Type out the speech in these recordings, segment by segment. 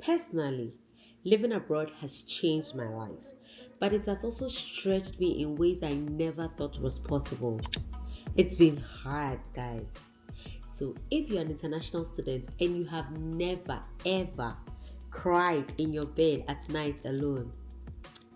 Personally, living abroad has changed my life, but it has also stretched me in ways I never thought was possible. It's been hard, guys. So, if you're an international student and you have never ever cried in your bed at night alone,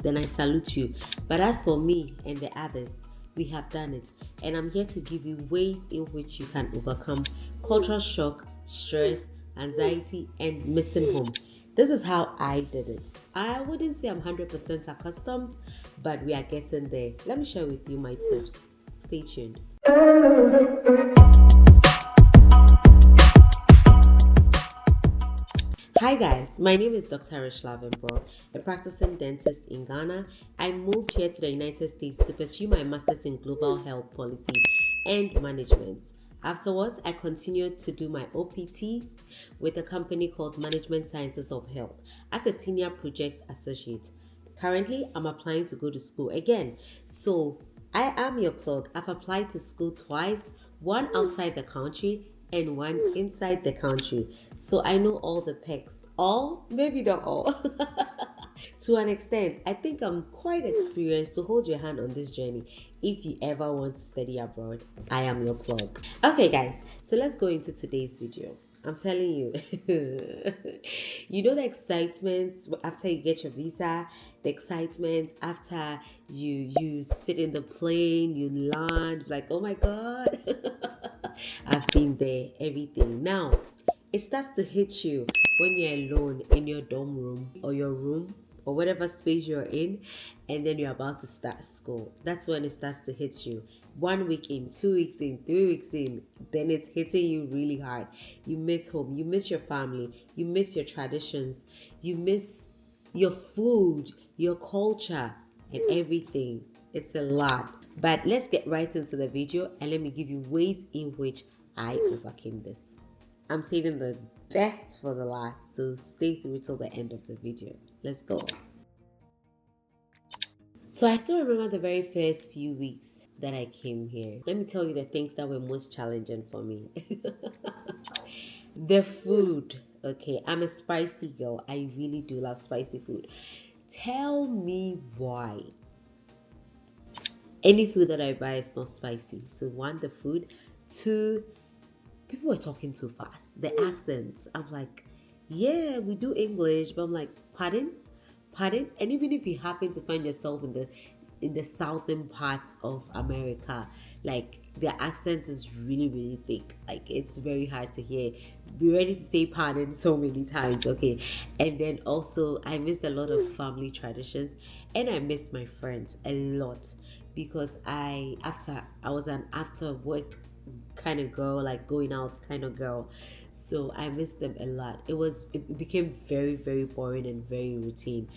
then I salute you. But as for me and the others, we have done it. And I'm here to give you ways in which you can overcome cultural shock, stress, anxiety, and missing home. This is how I did it. I wouldn't say I'm 100% accustomed, but we are getting there. Let me share with you my tips. Stay tuned. Hi guys, my name is Dr. Rich Lavenbro, a practicing dentist in Ghana. I moved here to the United States to pursue my master's in global health policy and management. Afterwards, I continued to do my OPT with a company called Management Sciences of Health as a senior project associate. Currently, I'm applying to go to school again. So, I am your plug. I've applied to school twice, one outside the country and one inside the country. So I know all the perks. All, maybe not all. To an extent, I think I'm quite experienced to hold your hand on this journey. If you ever want to study abroad, I am your plug. Okay, guys, so let's go into today's video. I'm telling you, you know the excitement after you get your visa, the excitement after you sit in the plane, you land, like, oh my God, I've been there, everything. Now, it starts to hit you when you're alone in your dorm room or your room or whatever space you're in, and then you're about to start school. That's when it starts to hit you. 1 week in, 2 weeks in, 3 weeks in, then it's hitting you really hard. You miss home, you miss your family, you miss your traditions, you miss your food, your culture, and everything. It's a lot. But let's get right into the video and let me give you ways in which I overcame this. I'm saving the best for the last, so stay through till the end of the video. Let's go. So I still remember the very first few weeks that I came here. Let me tell you the things that were most challenging for me. The food. Okay, I'm a spicy girl. I really do love spicy food. Tell me why. Any food that I buy is not spicy. So one, the food. Two, people were talking too fast. The accents. I'm like, yeah, we do English, but I'm like, pardon? And even if you happen to find yourself in the southern parts of America, like their accent is really, really thick. Like it's very hard to hear. Be ready to say pardon so many times, okay? And then also I missed a lot of family traditions, and I missed my friends a lot because I was an after work kind of girl, like going out kind of girl. So I missed them a lot. It became very, very boring and very routine.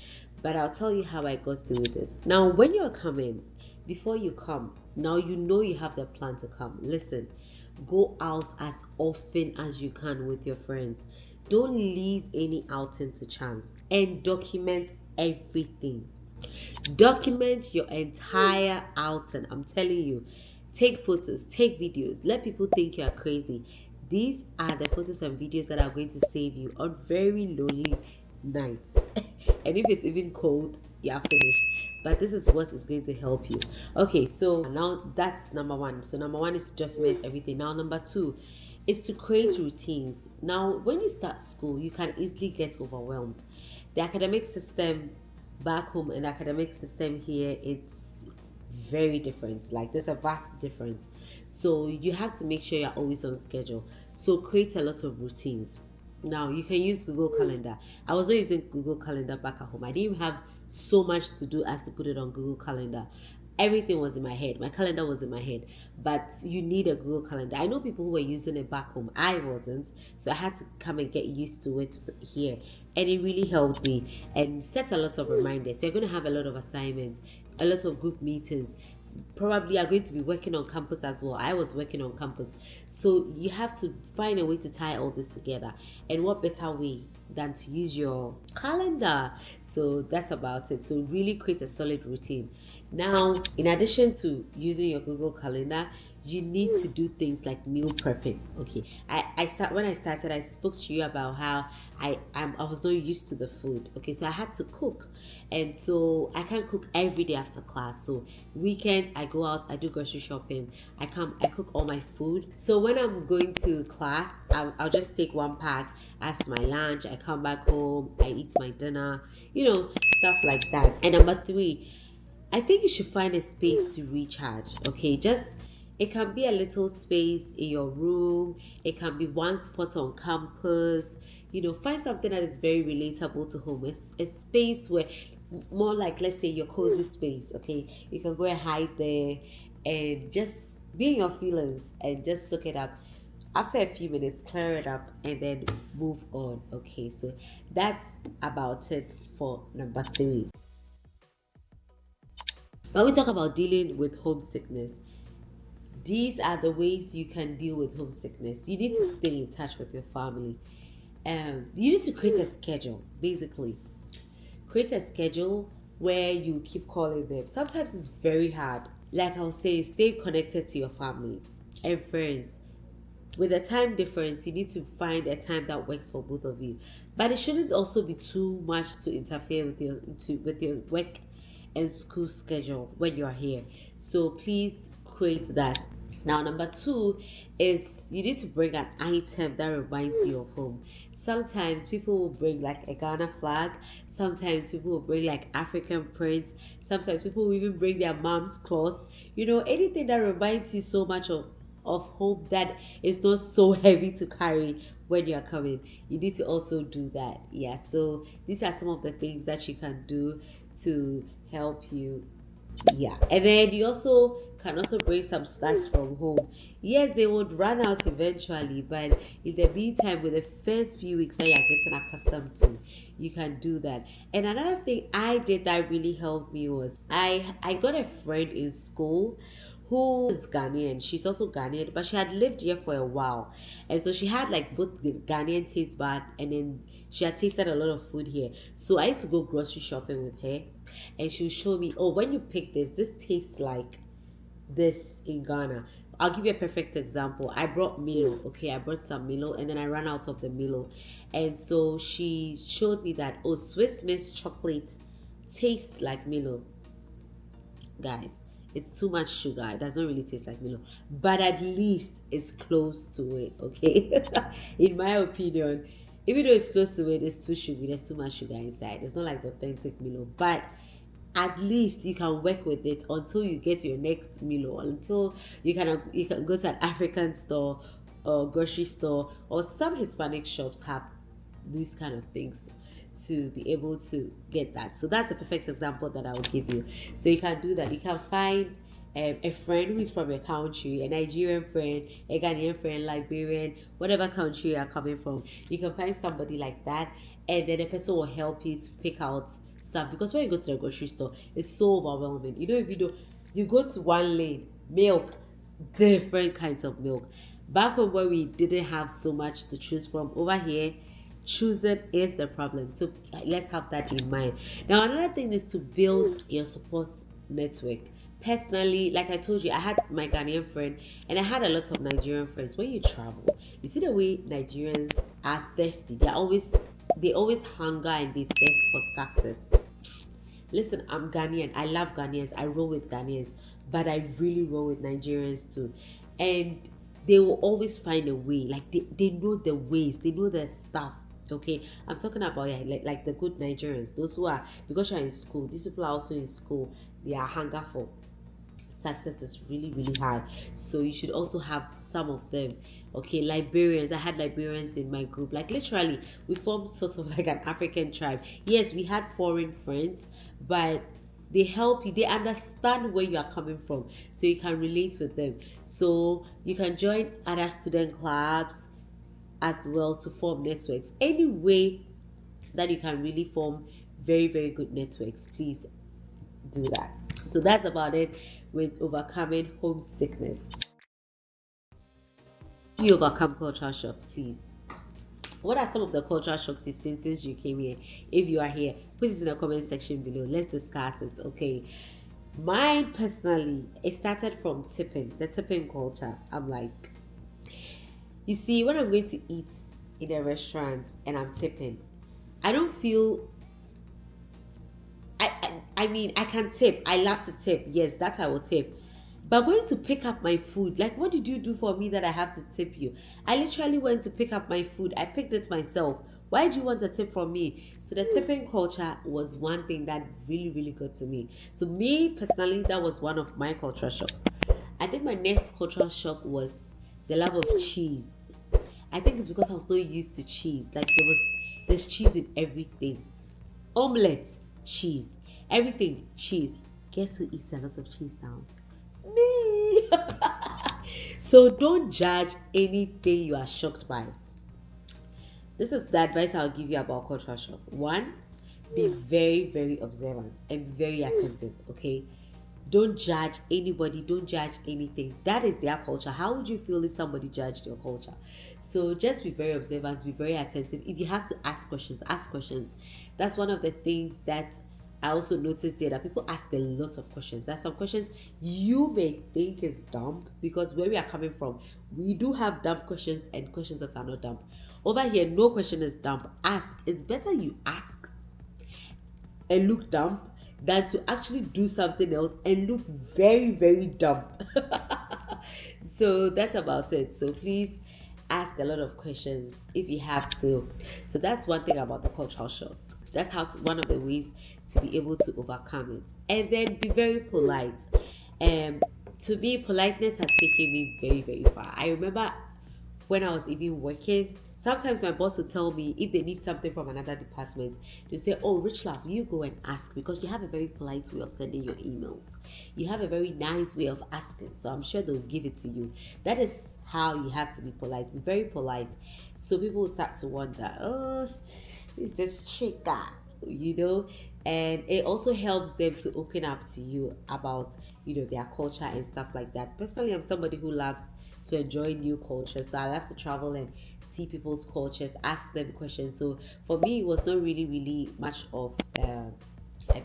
But I'll tell you how I got through this. Now, when you're coming, before you come, now you know you have the plan to come. Listen, go out as often as you can with your friends. Don't leave any outing to chance, and document everything. Document your entire outing. I'm telling you, take photos, take videos. Let people think you are crazy. These are the photos and videos that are going to save you on very lonely nights. And if it's even cold, you are finished. But this is what is going to help you. Okay, so now that's number one. So number one is to document everything. Now number two is to create routines. Now, when you start school, you can easily get overwhelmed. The academic system back home and the academic system here, it's very different. Like there's a vast difference. So you have to make sure you're always on schedule. So create a lot of routines. Now you can use Google Calendar. I was not using Google Calendar back at home. I didn't have so much to do as to put it on Google Calendar. Everything was in my head. My calendar was in my head. But you need a Google Calendar. I know people who were using it back home. I wasn't. So I had to come and get used to it here. And it really helped me and set a lot of reminders. So you're going to have a lot of assignments, a lot of group meetings. Probably are going to be working on campus as well. I was working on campus. So you have to find a way to tie all this together. And what better way than to use your calendar? So that's about it. So really create a solid routine. Now, in addition to using your Google Calendar, you need to do things like meal prepping. Okay, I start when I started, I spoke to you about how I was not used to the food. Okay, so I had to cook, and so I can't cook every day after class. So weekends I go out, I do grocery shopping, I come, I cook all my food. So when I'm going to class, I'll just take one pack as my lunch. I come back home, I eat my dinner, stuff like that. And number three, I think you should find a space to recharge. Okay, just it can be a little space in your room, it can be one spot on campus. Find something that is very relatable to home. It's a space where, more like, let's say, your cozy space. Okay, you can go and hide there and just be in your feelings and just soak it up. After a few minutes, clear it up and then move on. Okay, so that's about it for number three. When we talk about dealing with homesickness, these are the ways you can deal with homesickness. You need to stay in touch with your family. You need to create a schedule, basically. Create a schedule where you keep calling them. Sometimes it's very hard. Like I was saying, stay connected to your family and friends. With a time difference, you need to find a time that works for both of you. But it shouldn't also be too much to interfere with your work and school schedule when you are here. So please create that. Now, number two is you need to bring an item that reminds you of home. Sometimes people will bring like a Ghana flag. Sometimes people will bring like African prints. Sometimes people will even bring their mom's cloth. Anything that reminds you so much of home that is not so heavy to carry when you're coming. You need to also do that. Yeah. So these are some of the things that you can do to help you. Yeah, and then you also can also bring some snacks from home. Yes, they would run out eventually, but in the meantime, with the first few weeks that you're getting accustomed to, you can do that. And another thing I did that really helped me was I got a friend in school who is Ghanaian. She's also Ghanaian, but she had lived here for a while. And so she had like both the Ghanaian taste bud, and then she had tasted a lot of food here. So I used to go grocery shopping with her, and she'll show me, oh, when you pick this tastes like this in Ghana. I'll give you a perfect example. I brought Milo. Okay, I brought some Milo, and then I ran out of the Milo. And so she showed me that, oh, Swiss Miss chocolate tastes like Milo. Guys, it's too much sugar. It doesn't really taste like Milo, but at least it's close to it. Okay, in my opinion, even though it's close to it, it's too sugary. There's too much sugar inside. It's not like the authentic Milo, but at least you can work with it until you get your next Milo. Until you can go to an African store or grocery store, or some Hispanic shops have these kind of things to be able to get that. So that's a perfect example that I will give you. So you can do that. You can find a friend who is from your country, a Nigerian friend, a Ghanaian friend, Liberian, whatever country you are coming from. You can find somebody like that, and then the person will help you to pick out stuff. Because when you go to the grocery store, it's so overwhelming. If you go to one lane, milk, different kinds of milk. Back home where we didn't have so much to choose from, over here choosing is the problem. So let's have that in mind. Now, another thing is to build your support network. Personally, like I told you, I had my Ghanaian friend and I had a lot of Nigerian friends. When you travel, you see the way Nigerians are thirsty. They always hunger and they thirst for success. Listen, I'm Ghanaian. I love Ghanaians. I roll with Ghanaians, but I really roll with Nigerians too. And they will always find a way. Like they know the ways, they know the stuff. Okay, I'm talking about, yeah, like the good Nigerians, those who are, because you're in school, these people are also in school, their hunger for success is really, really high. So you should also have some of them. Okay, Liberians, I had Liberians in my group. Like literally, we formed sort of like an African tribe. Yes, we had foreign friends, but they help you, they understand where you are coming from, so you can relate with them. So you can join other student clubs as well to form networks. Any way that you can really form very, very good networks, please do that. So that's about it with overcoming homesickness. Do you overcome culture shock, please? What are some of the cultural shocks you've seen since you came here? If you are here, put it in the comment section below. Let's discuss it. Okay. Mine personally, it started from tipping, the tipping culture. I'm like, you see, when I'm going to eat in a restaurant and I'm tipping, I don't feel. I mean, I can tip. I love to tip. Yes, that I will tip. But going to pick up my food, like, what did you do for me that I have to tip you? I literally went to pick up my food. I picked it myself. Why do you want a tip from me? So the tipping culture was one thing that really, really got to me. So me personally, that was one of my cultural shocks. I think my next cultural shock was the love of cheese. I think it's because I was so used to cheese. Like there's cheese in everything. Omelette, cheese. Everything, cheese. Guess who eats a lot of cheese now? Me. So don't judge anything you are shocked by. This is the advice I'll give you about cultural shock. One, be very, very observant and very attentive. Okay, don't judge anybody, don't judge anything. That is their culture. How would you feel if somebody judged your culture? So just be very observant, be very attentive. If you have to ask questions, ask questions. That's one of the things that I also noticed here, that people ask a lot of questions. There's some questions you may think is dumb, because where we are coming from, we do have dumb questions and questions that are not dumb. Over here, no question is dumb. Ask. It's better you ask and look dumb than to actually do something else and look very, very dumb. So that's about it. So please ask a lot of questions if you have to. So that's one thing about the cultural shock. That's one of the ways to be able to overcome it. And then be very polite. Um, to me, politeness has taken me very, very far. I remember when I was even working, sometimes my boss would tell me if they need something from another department, they say, "Oh, Rich Love, you go and ask, because you have a very polite way of sending your emails. You have a very nice way of asking, so I'm sure they'll give it to you." That is how you have to be polite. Be very polite. So people will start to wonder, "Oh, is this chica?" You know, and it also helps them to open up to you about their culture and stuff like that. Personally, I'm somebody who loves to enjoy new cultures, so I love to travel and see people's cultures, ask them questions. So for me, it was not really really much of a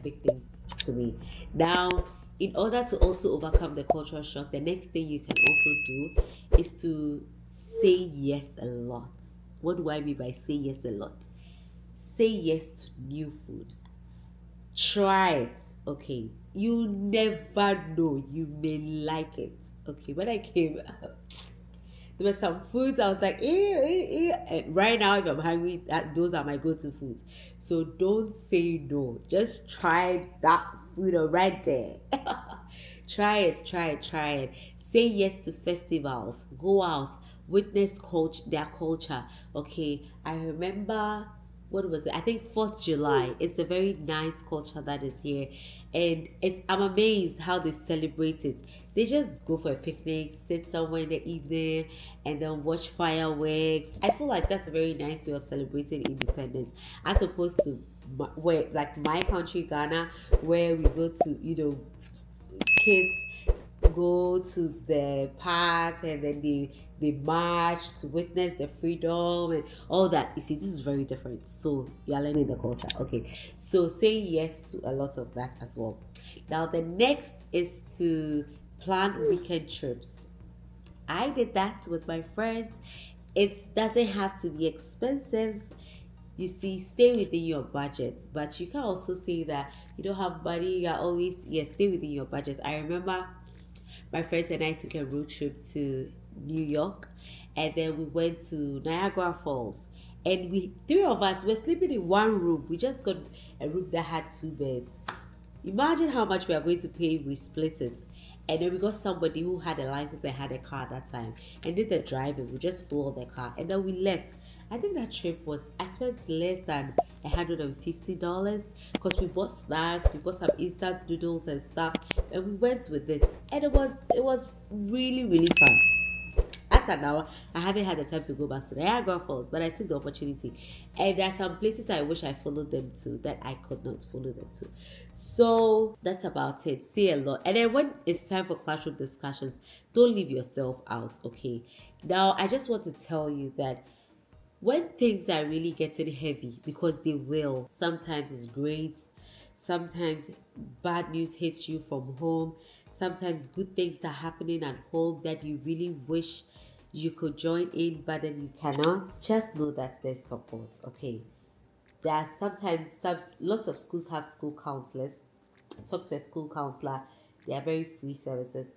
big thing to me. Now, in order to also overcome the cultural shock, the next thing you can also do is to say yes a lot. What do I mean by say yes a lot? Say yes to new food. Try it. Okay. You never know. You may like it. Okay. When I came, there were some foods I was like, And right now, if I'm hungry, those are my go-to foods. So don't say no. Just try that food right there. Try it, try it, try it. Say yes to festivals. Go out, witness their culture. Okay, I remember, what was it? I think 4th July. It's a very nice culture that is here, and I'm amazed how they celebrate it. They just go for a picnic, sit somewhere in the evening, and then watch fireworks. I feel like that's a very nice way of celebrating independence, as opposed to where, like my country, Ghana, where we go to, kids go to the park, and then they march to witness the freedom and all that. You see, this is very different. So you're learning the culture. Okay. So say yes to a lot of that as well. Now the next is to plan weekend trips. I did that with my friends. It doesn't have to be expensive. You see, stay within your budget. But you can also say that you don't have money, you're always, yes, stay within your budget. I remember my friends and I took a road trip to New York, and then we went to Niagara Falls. And we three of us were sleeping in one room. We just got a room that had two beds. Imagine how much we are going to pay if we split it. And then we got somebody who had a license and had a car at that time and did the driving. We just followed the car and then we left. I think that trip I spent less than $150, because we bought snacks, we bought some instant noodles and stuff, and we went with it. And it was really, really fun. As of now, I haven't had the time to go back to Niagara Falls, but I took the opportunity. And there are some places I wish I followed them to that I could not follow them to. So that's about it. See a lot. And then when it's time for classroom discussions, don't leave yourself out, okay? Now, I just want to tell you that when things are really getting heavy, because they will, sometimes it's grades, Sometimes bad news hits you from home. Sometimes good things are happening at home that you really wish you could join in, but then you cannot. Just know that there's support, okay? There are sometimes lots of schools have school counselors. Talk to a school counselor. They are very free services.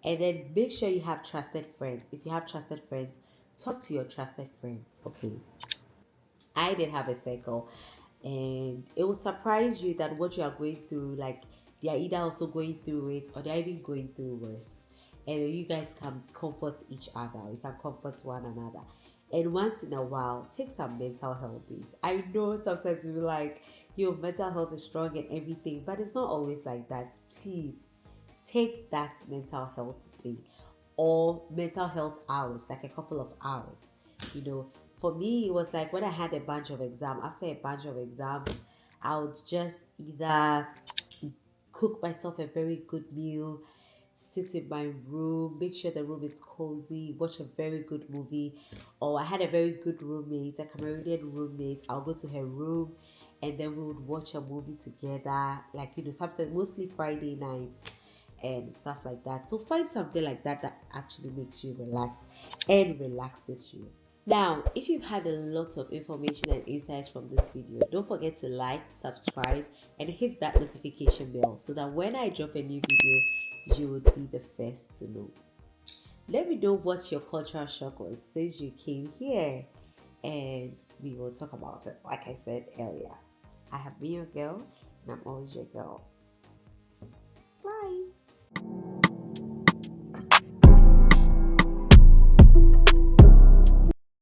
And then make sure you have trusted friends. If you have trusted friends, talk to your trusted friends, okay? I did have a circle, and it will surprise you that what you are going through, like they are either also going through it or they're even going through worse. And then you guys can comfort each other, you can comfort one another. And once in a while, take some mental health days. I know sometimes you're like, your mental health is strong and everything, but it's not always like that. Please take that mental health day or mental health hours, like a couple of hours. You know, for me, it was like when I had a bunch of exams. After a bunch of exams, I would just either cook myself a very good meal, sit in my room, make sure the room is cozy, watch a very good movie. Or I had a very good roommate, a Cameroonian roommate. I'll go to her room and then we would watch a movie together, like, sometimes mostly Friday nights and stuff like that. So find something like that that actually makes you relaxed and relaxes you. Now, if you've had a lot of information and insights from this video, don't forget to like, subscribe, and hit that notification bell so that when I drop a new video, you would be the first to know. Let me know what your cultural shock was since you came here, and we will talk about it. Like I said earlier, I have been your girl, and I'm always your girl.